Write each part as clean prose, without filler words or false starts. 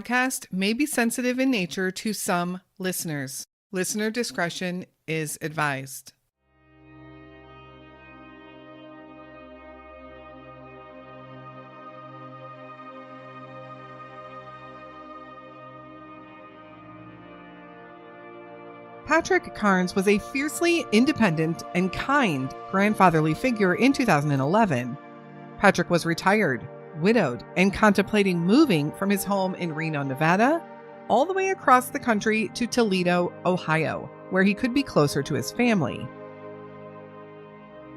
Podcast may be sensitive in nature to some listeners. Listener discretion is advised. Patrick Carnes was a fiercely independent and kind grandfatherly figure in 2011. Patrick was retired, widowed, and contemplating moving from his home in Reno, Nevada, all the way across the country to Toledo, Ohio, where he could be closer to his family.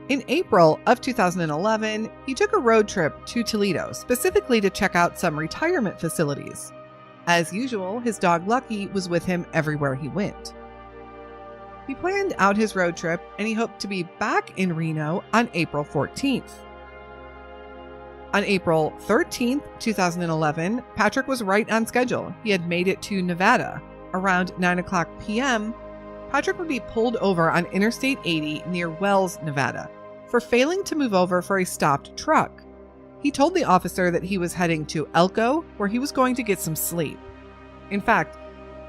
In April of 2011, he took a road trip to Toledo, specifically to check out some retirement facilities. As usual, his dog Lucky was with him everywhere he went. He planned out his road trip and he hoped to be back in Reno on April 14th. On April 13th, 2011, Patrick was right on schedule. He had made it to Nevada. Around 9:00 p.m., Patrick would be pulled over on Interstate 80 near Wells, Nevada, for failing to move over for a stopped truck. He told the officer that he was heading to Elko, where he was going to get some sleep. In fact,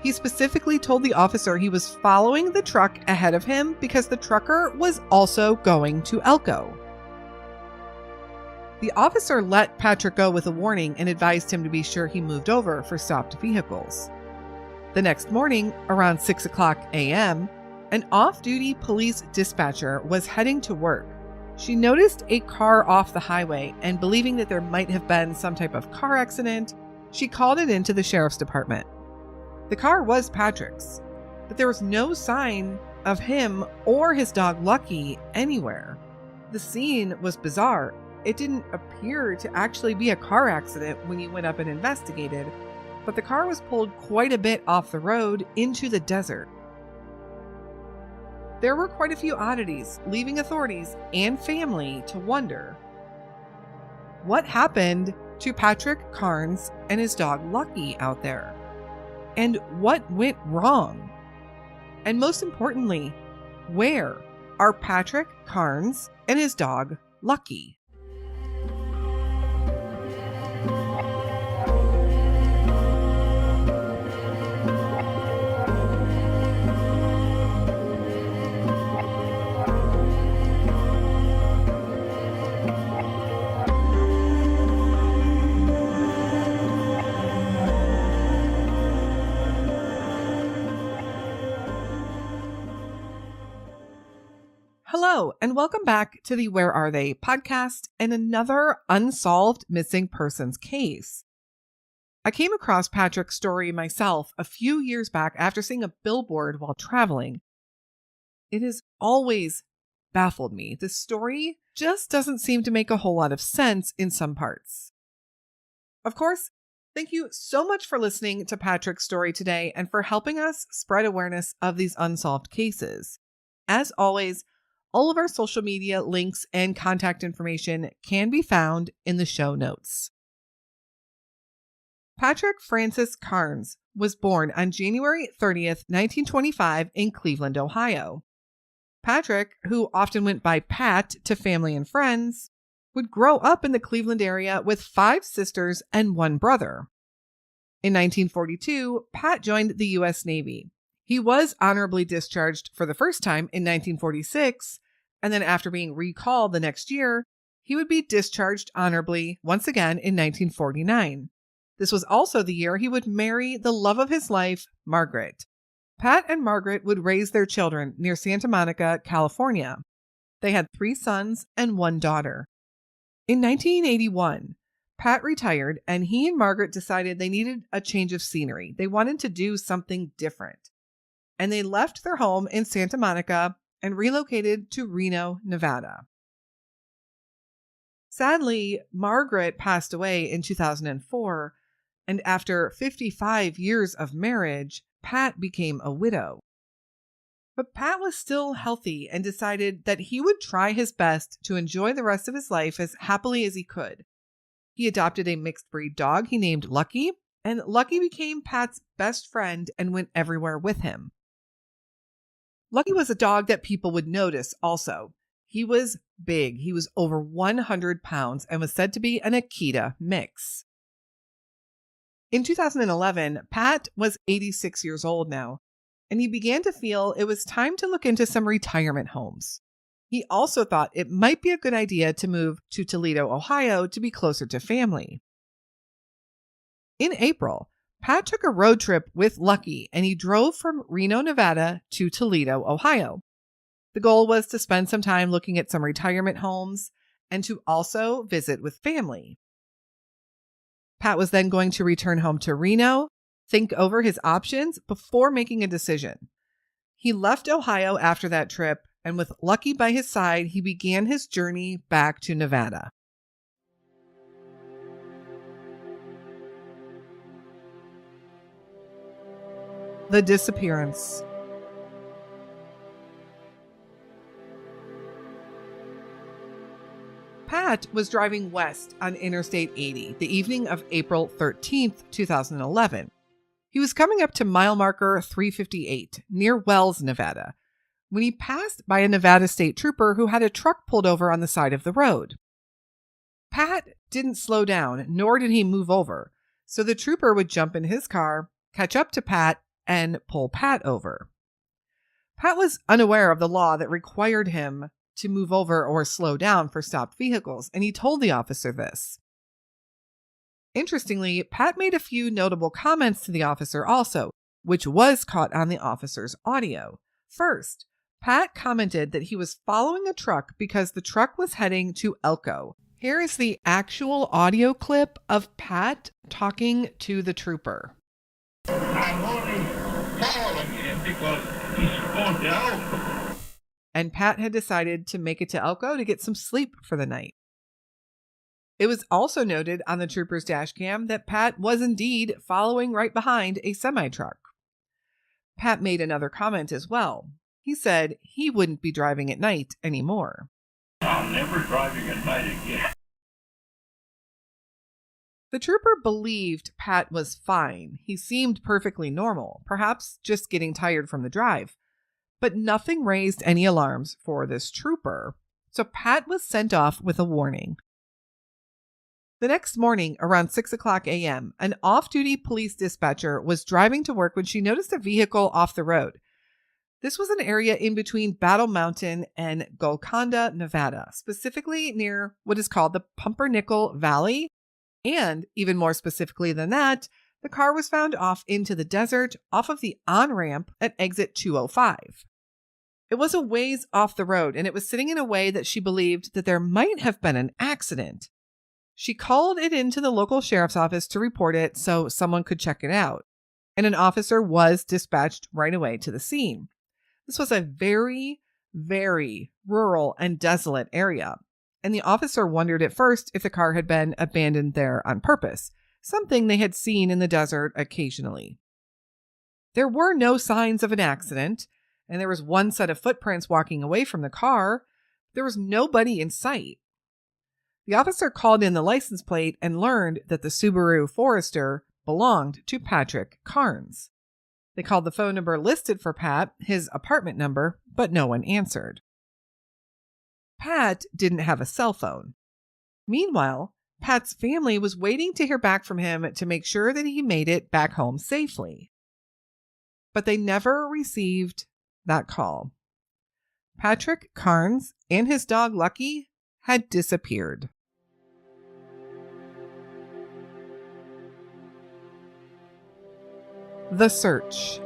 he specifically told the officer he was following the truck ahead of him because the trucker was also going to Elko. The officer let Patrick go with a warning and advised him to be sure he moved over for stopped vehicles. The next morning, around 6:00 a.m., an off-duty police dispatcher was heading to work. She noticed a car off the highway and, believing that there might have been some type of car accident, she called it into the sheriff's department. The car was Patrick's, but there was no sign of him or his dog Lucky anywhere. The scene was bizarre. It didn't appear to actually be a car accident when you went up and investigated, but the car was pulled quite a bit off the road into the desert. There were quite a few oddities, leaving authorities and family to wonder what happened to Patrick Carnes and his dog Lucky out there. And what went wrong? And most importantly, where are Patrick Carnes and his dog Lucky? Hello, and welcome back to the Where Are They podcast and another unsolved missing persons case. I came across Patrick's story myself a few years back after seeing a billboard while traveling. It has always baffled me. This story just doesn't seem to make a whole lot of sense in some parts. Of course, thank you so much for listening to Patrick's story today and for helping us spread awareness of these unsolved cases. As always, all of our social media links and contact information can be found in the show notes. Patrick Francis Carnes was born on January 30th, 1925 in Cleveland, Ohio. Patrick, who often went by Pat to family and friends, would grow up in the Cleveland area with 5 sisters and 1 brother. In 1942, Pat joined the U.S. Navy. He was honorably discharged for the first time in 1946, and then after being recalled the next year, he would be discharged honorably once again in 1949. This was also the year he would marry the love of his life, Margaret. Pat and Margaret would raise their children near Santa Monica, California. They had 3 sons and 1 daughter. In 1981, Pat retired and he and Margaret decided they needed a change of scenery. They wanted to do something different. And they left their home in Santa Monica and relocated to Reno, Nevada. Sadly, Margaret passed away in 2004, and after 55 years of marriage, Pat became a widow. But Pat was still healthy and decided that he would try his best to enjoy the rest of his life as happily as he could. He adopted a mixed breed dog he named Lucky, and Lucky became Pat's best friend and went everywhere with him. Lucky was a dog that people would notice also. He was big. He was over 100 pounds and was said to be an Akita mix. In 2011, Pat was 86 years old now, and he began to feel it was time to look into some retirement homes. He also thought it might be a good idea to move to Toledo, Ohio to be closer to family. In April, Pat took a road trip with Lucky and he drove from Reno, Nevada to Toledo, Ohio. The goal was to spend some time looking at some retirement homes and to also visit with family. Pat was then going to return home to Reno, think over his options before making a decision. He left Ohio after that trip, and with Lucky by his side, he began his journey back to Nevada. The Disappearance. Pat was driving west on Interstate 80 the evening of April 13th, 2011. He was coming up to mile marker 358 near Wells, Nevada, when he passed by a Nevada state trooper who had a truck pulled over on the side of the road. Pat didn't slow down, nor did he move over, so the trooper would jump in his car, catch up to Pat, and pull Pat over. Pat was unaware of the law that required him to move over or slow down for stopped vehicles, and he told the officer this. Interestingly, Pat made a few notable comments to the officer also, which was caught on the officer's audio. First, Pat commented that he was following a truck because the truck was heading to Elko. Here is the actual audio clip of Pat talking to the trooper. I'm only following him because he's going to Elko. And Pat had decided to make it to Elko to get some sleep for the night. It was also noted on the trooper's dash cam that Pat was indeed following right behind a semi-truck. Pat made another comment as well. He said he wouldn't be driving at night anymore. I'm never driving at night again. The trooper believed Pat was fine. He seemed perfectly normal, perhaps just getting tired from the drive. But nothing raised any alarms for this trooper, so Pat was sent off with a warning. The next morning, around 6 o'clock a.m., an off-duty police dispatcher was driving to work when she noticed a vehicle off the road. This was an area in between Battle Mountain and Golconda, Nevada, specifically near what is called the Pumpernickel Valley. And even more specifically than that, the car was found off into the desert off of the on-ramp at exit 205. It was a ways off the road, and it was sitting in a way that she believed that there might have been an accident. She called it into the local sheriff's office to report it so someone could check it out, and an officer was dispatched right away to the scene. This was a very, very rural and desolate area, and the officer wondered at first if the car had been abandoned there on purpose, something they had seen in the desert occasionally. There were no signs of an accident, and there was one set of footprints walking away from the car. There was nobody in sight. The officer called in the license plate and learned that the Subaru Forester belonged to Patrick Carnes. They called the phone number listed for Pat, his apartment number, but no one answered. Pat didn't have a cell phone. Meanwhile, Pat's family was waiting to hear back from him to make sure that he made it back home safely. But they never received that call. Patrick Carnes and his dog Lucky had disappeared. The search.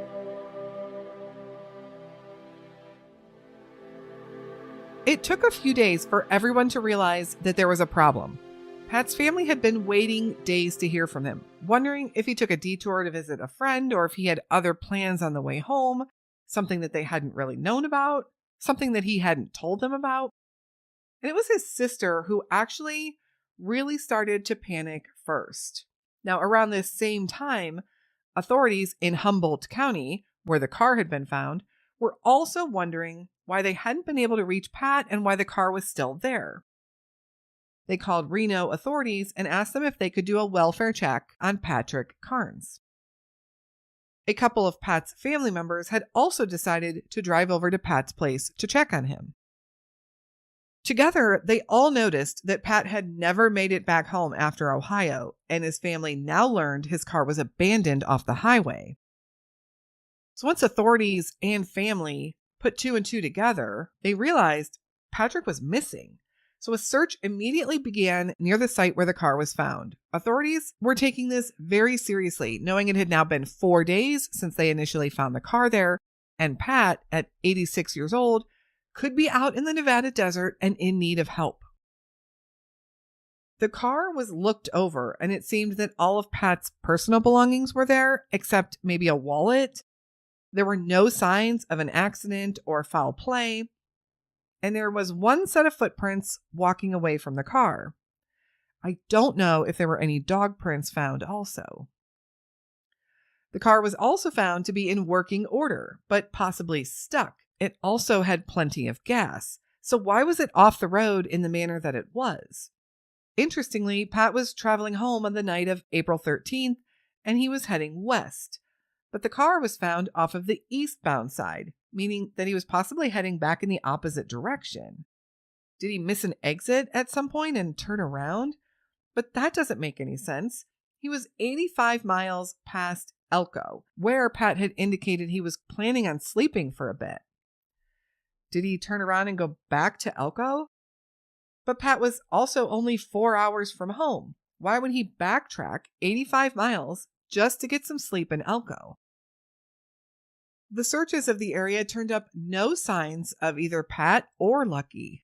It took a few days for everyone to realize that there was a problem. Pat's family had been waiting days to hear from him, wondering if he took a detour to visit a friend or if he had other plans on the way home, something that they hadn't really known about, something that he hadn't told them about. And it was his sister who actually really started to panic first. Now, around this same time, authorities in Humboldt County, where the car had been found, were also wondering why they hadn't been able to reach Pat and why the car was still there. They called Reno authorities and asked them if they could do a welfare check on Patrick Carnes. A couple of Pat's family members had also decided to drive over to Pat's place to check on him. Together, they all noticed that Pat had never made it back home after Ohio, and his family now learned his car was abandoned off the highway. So once authorities and family put two and two together, they realized Patrick was missing. So a search immediately began near the site where the car was found. Authorities were taking this very seriously, knowing it had now been 4 days since they initially found the car there, and Pat, at 86 years old, could be out in the Nevada desert and in need of help. The car was looked over, and it seemed that all of Pat's personal belongings were there, except maybe a wallet. There were no signs of an accident or foul play, and there was one set of footprints walking away from the car. I don't know if there were any dog prints found also. The car was also found to be in working order, but possibly stuck. It also had plenty of gas. So why was it off the road in the manner that it was? Interestingly, Pat was traveling home on the night of April 13th, and he was heading west. But the car was found off of the eastbound side, meaning that he was possibly heading back in the opposite direction. Did he miss an exit at some point and turn around? But that doesn't make any sense. He was 85 miles past Elko, where Pat had indicated he was planning on sleeping for a bit. Did he turn around and go back to Elko? But Pat was also only 4 hours from home. Why would he backtrack 85 miles just to get some sleep in Elko? The searches of the area turned up no signs of either Pat or Lucky.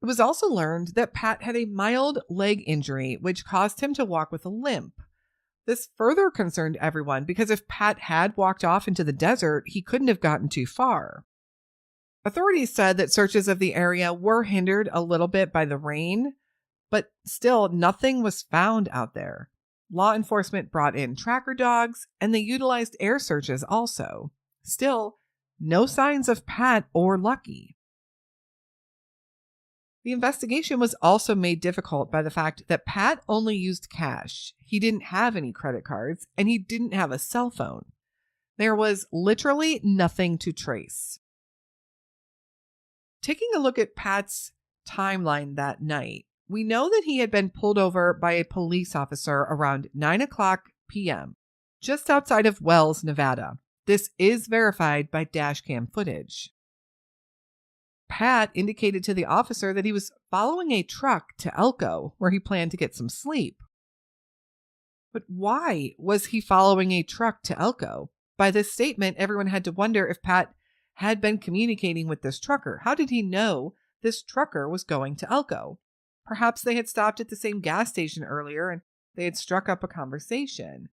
It was also learned that Pat had a mild leg injury, which caused him to walk with a limp. This further concerned everyone because if Pat had walked off into the desert, he couldn't have gotten too far. Authorities said that searches of the area were hindered a little bit by the rain, but still nothing was found out there. Law enforcement brought in tracker dogs, and they utilized air searches also. Still, no signs of Pat or Lucky. The investigation was also made difficult by the fact that Pat only used cash. He didn't have any credit cards, and he didn't have a cell phone. There was literally nothing to trace. Taking a look at Pat's timeline that night, we know that he had been pulled over by a police officer around 9:00 p.m., just outside of Wells, Nevada. This is verified by dashcam footage. Pat indicated to the officer that he was following a truck to Elko, where he planned to get some sleep. But why was he following a truck to Elko? By this statement, everyone had to wonder if Pat had been communicating with this trucker. How did he know this trucker was going to Elko? Perhaps they had stopped at the same gas station earlier and they had struck up a conversation.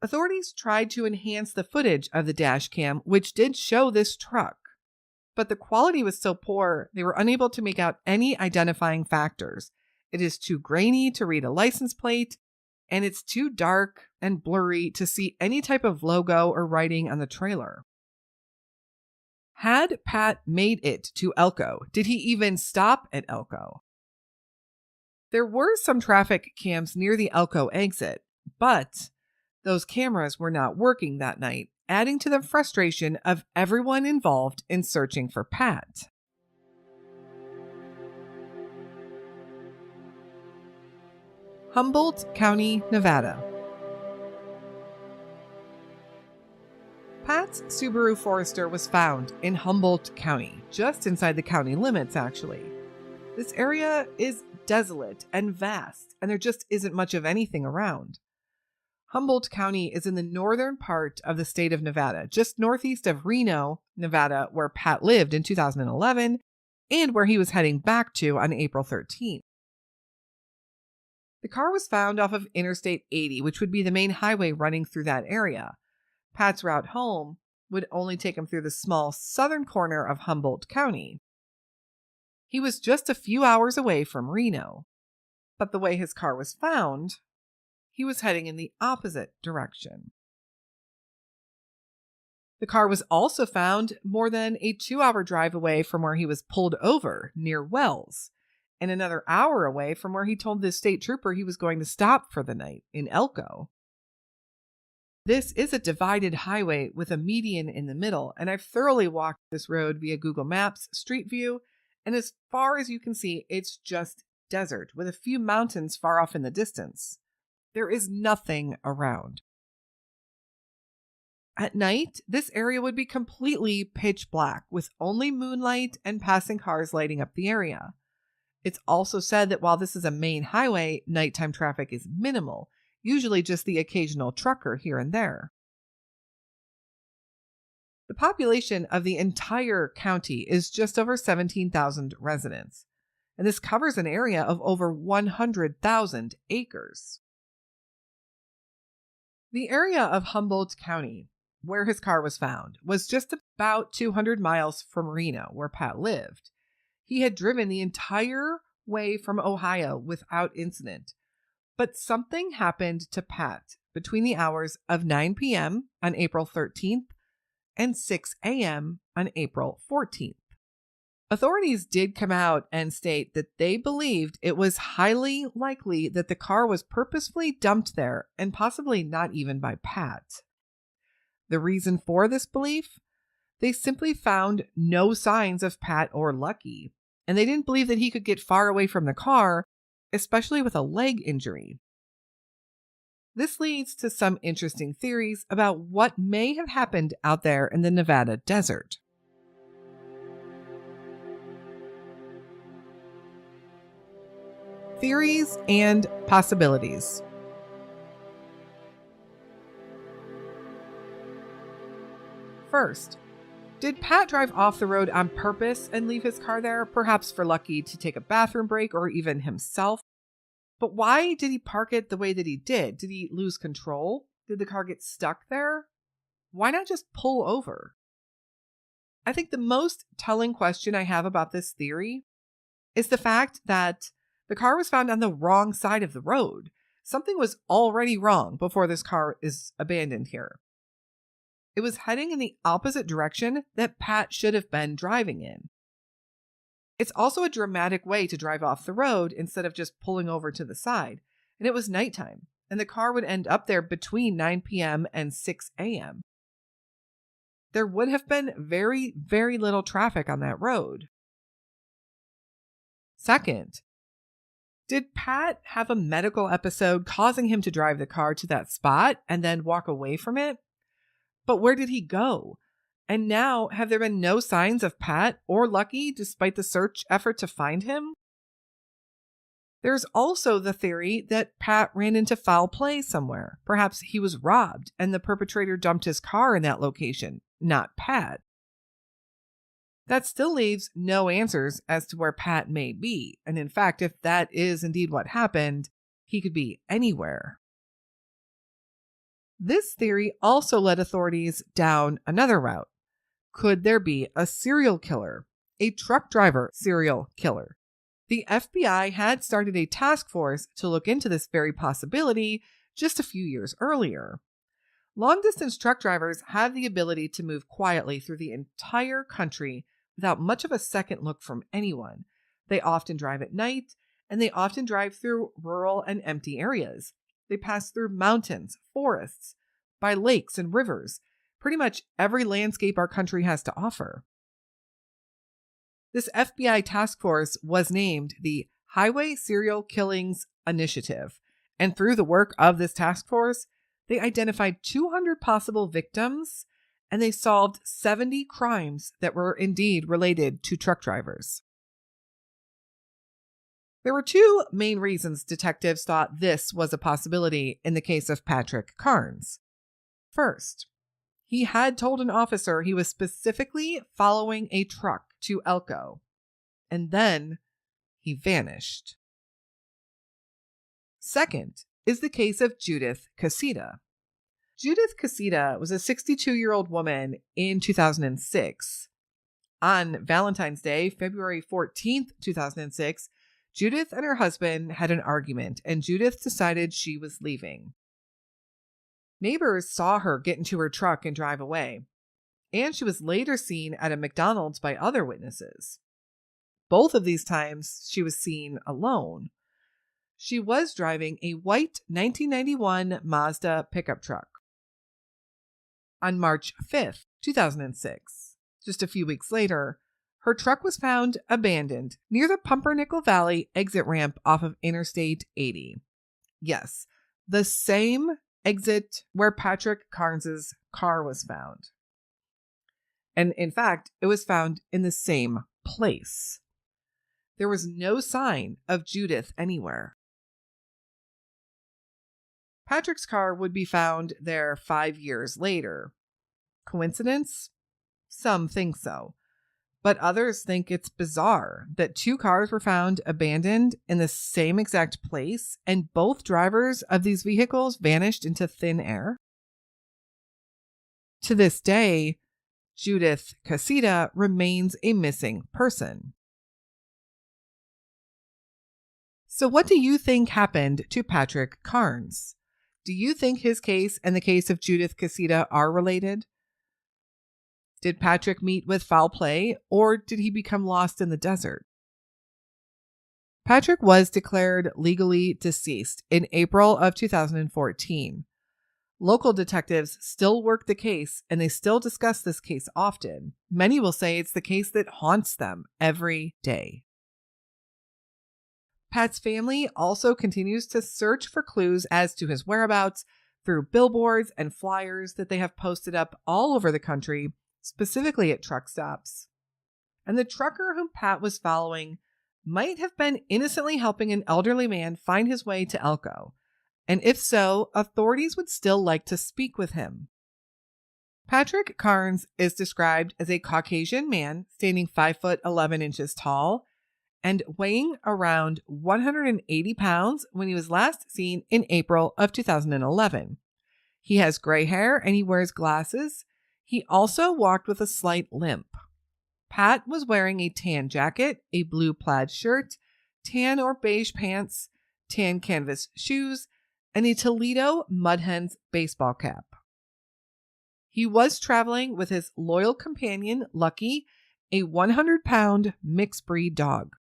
Authorities tried to enhance the footage of the dash cam, which did show this truck. But the quality was so poor, they were unable to make out any identifying factors. It is too grainy to read a license plate, and it's too dark and blurry to see any type of logo or writing on the trailer. Had Pat made it to Elko? Did he even stop at Elko? There were some traffic cams near the Elko exit, but those cameras were not working that night, adding to the frustration of everyone involved in searching for Pat. Humboldt County, Nevada. Pat's Subaru Forester was found in Humboldt County, just inside the county limits, actually. This area is desolate and vast, and there just isn't much of anything around. Humboldt County is in the northern part of the state of Nevada, just northeast of Reno, Nevada, where Pat lived in 2011 and where he was heading back to on April 13th. The car was found off of Interstate 80, which would be the main highway running through that area. Pat's route home would only take him through the small southern corner of Humboldt County. He was just a few hours away from Reno, but the way his car was found, he was heading in the opposite direction. The car was also found more than a 2-hour drive away from where he was pulled over near Wells, and another hour away from where he told the state trooper he was going to stop for the night in Elko. This is a divided highway with a median in the middle, and I've thoroughly walked this road via Google Maps Street View, and as far as you can see, it's just desert with a few mountains far off in the distance. There is nothing around. At night, this area would be completely pitch black with only moonlight and passing cars lighting up the area. It's also said that while this is a main highway, nighttime traffic is minimal, usually just the occasional trucker here and there. The population of the entire county is just over 17,000 residents, and this covers an area of over 100,000 acres. The area of Humboldt County, where his car was found, was just about 200 miles from Reno, where Pat lived. He had driven the entire way from Ohio without incident. But something happened to Pat between the hours of 9 p.m. on April 13th and 6 a.m. on April 14th. Authorities did come out and state that they believed it was highly likely that the car was purposefully dumped there and possibly not even by Pat. The reason for this belief? They simply found no signs of Pat or Lucky, and they didn't believe that he could get far away from the car, especially with a leg injury. This leads to some interesting theories about what may have happened out there in the Nevada desert. Theories and possibilities. First, did Pat drive off the road on purpose and leave his car there, perhaps for Lucky to take a bathroom break or even himself? But why did he park it the way that he did? Did he lose control? Did the car get stuck there? Why not just pull over? I think the most telling question I have about this theory is the fact that the car was found on the wrong side of the road. Something was already wrong before this car is abandoned here. It was heading in the opposite direction that Pat should have been driving in. It's also a dramatic way to drive off the road instead of just pulling over to the side. And it was nighttime, and the car would end up there between 9 p.m. and 6 a.m. There would have been very, very little traffic on that road. Second, did Pat have a medical episode causing him to drive the car to that spot and then walk away from it? But where did he go? And now, have there been no signs of Pat or Lucky despite the search effort to find him? There's also the theory that Pat ran into foul play somewhere. Perhaps he was robbed and the perpetrator dumped his car in that location, not Pat. That still leaves no answers as to where Pat may be. And in fact, if that is indeed what happened, he could be anywhere. This theory also led authorities down another route. Could there be a serial killer, a truck driver serial killer? The FBI had started a task force to look into this very possibility just a few years earlier. Long-distance truck drivers have the ability to move quietly through the entire country without much of a second look from anyone. They often drive at night, and they often drive through rural and empty areas. They pass through mountains, forests, by lakes and rivers, pretty much every landscape our country has to offer. This FBI task force was named the Highway Serial Killings Initiative, and through the work of this task force, they identified 200 possible victims, and they solved 70 crimes that were indeed related to truck drivers. There were two main reasons detectives thought this was a possibility in the case of Patrick Carnes. First, he had told an officer he was specifically following a truck to Elko, and then he vanished. Second is the case of Judith Casita. Judith Casita was a 62-year-old woman in 2006. On Valentine's Day, February 14th, 2006, Judith and her husband had an argument, and Judith decided she was leaving. Neighbors saw her get into her truck and drive away, and she was later seen at a McDonald's by other witnesses. Both of these times, she was seen alone. She was driving a white 1991 Mazda pickup truck. On March 5th, 2006, just a few weeks later, her truck was found abandoned near the Pumpernickel Valley exit ramp off of Interstate 80. Yes, the same exit where Patrick Carnes' car was found. And in fact, it was found in the same place. There was no sign of Judith anywhere. Patrick's car would be found there 5 years later. Coincidence? Some think so. But others think it's bizarre that 2 cars were found abandoned in the same exact place and both drivers of these vehicles vanished into thin air. To this day, Judith Casita remains a missing person. So what do you think happened to Patrick Carnes? Do you think his case and the case of Judith Casita are related? Did Patrick meet with foul play, or did he become lost in the desert? Patrick was declared legally deceased in April of 2014. Local detectives still work the case, and they still discuss this case often. Many will say it's the case that haunts them every day. Pat's family also continues to search for clues as to his whereabouts through billboards and flyers that they have posted up all over the country, specifically at truck stops. And the trucker whom Pat was following might have been innocently helping an elderly man find his way to Elko. And if so, authorities would still like to speak with him. Patrick Carnes is described as a Caucasian man standing 5'11" tall and weighing around 180 pounds when he was last seen in April of 2011. He has gray hair and he wears glasses. He also walked with a slight limp. Pat was wearing a tan jacket, a blue plaid shirt, tan or beige pants, tan canvas shoes, and a Toledo Mud Hens baseball cap. He was traveling with his loyal companion, Lucky, a 100-pound mixed breed dog.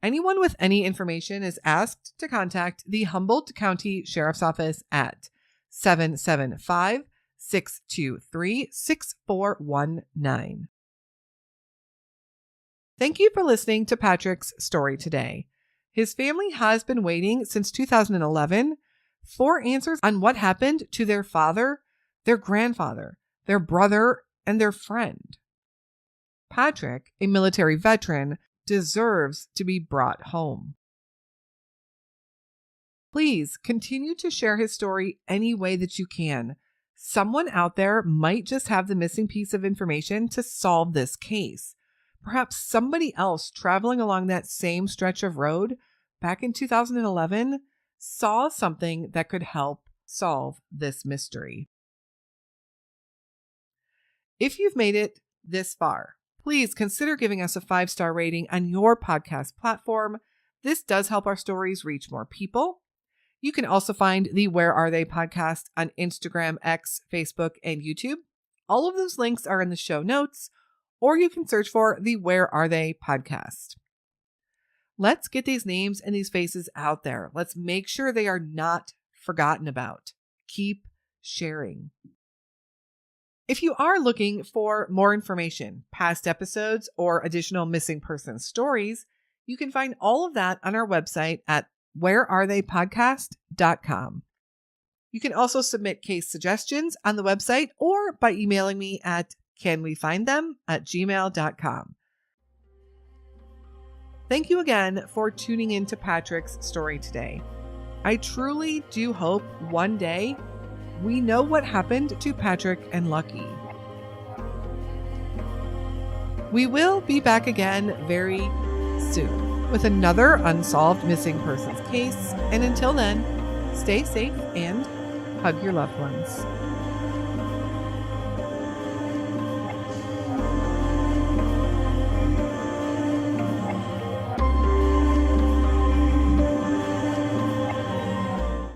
Anyone with any information is asked to contact the Humboldt County Sheriff's Office at 775-623-6419. Thank you for listening to Patrick's story today. His family has been waiting since 2011 for answers on what happened to their father, their grandfather, their brother, and their friend. Patrick, a military veteran, deserves to be brought home. Please continue to share his story any way that you can. Someone out there might just have the missing piece of information to solve this case. Perhaps somebody else traveling along that same stretch of road back in 2011 saw something that could help solve this mystery. If you've made it this far, please consider giving us a 5-star rating on your podcast platform. This does help our stories reach more people. You can also find the Where Are They podcast on Instagram, X, Facebook, and YouTube. All of those links are in the show notes, or you can search for the Where Are They podcast. Let's get these names and these faces out there. Let's make sure they are not forgotten about. Keep sharing. If you are looking for more information, past episodes, or additional missing person stories, you can find all of that on our website at wherearetheypodcast.com. You can also submit case suggestions on the website or by emailing me at canwefindthem@gmail.com. Thank you again for tuning in to Patrick's story today. I truly do hope one day we know what happened to Patrick and Lucky. We will be back again very soon with another unsolved missing persons case. And until then, stay safe and hug your loved ones.